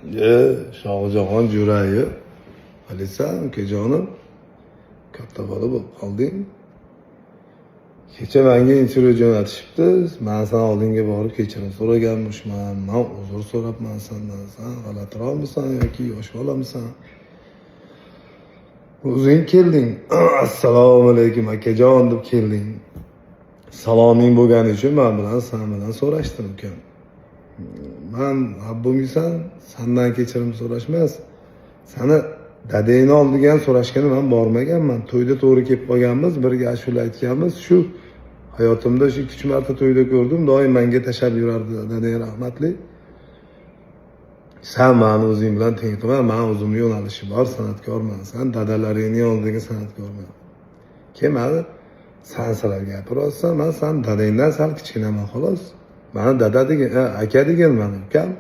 Shohjahon Jo'rayev. Bilsan, ukajonim, katta bola bo'lib qolding. Kecha menga intervyu jo'natishibdi. Men san oldinga borib kechirim so'raganman. Men uzr so'rabman sendan. Sen g'alatiroqmisan yoki yosh bolamisan? O'zing kelding. Assalomu alaykum akajon deb kelding. Saloming bo'lgani uchun men bilan sen bilan so'rashdim ukam. Men Rabbimsan sendan kechirim so'rashmas. Seni dadangni oldiga ham so'rashgani men bormaganman. To'yda to'g'ri kelib qolganmiz, birga ashula aytganmiz. Shu hayotimda shu 3 marta to'yda ko'rdim. Doim menga tashab yurardi dadang rahmatli. Sen meni o'zing bilan teng tutma. Men o'zimning yo'nalishim bor, san'atkorman. Sen dadalaringning oldidagi san'atkorman. Kelmadi. Sen sizlar gapiryapsan, men sen dadangdan sal kichkinaman xolos. Meni dada degan, aka degan men ukam.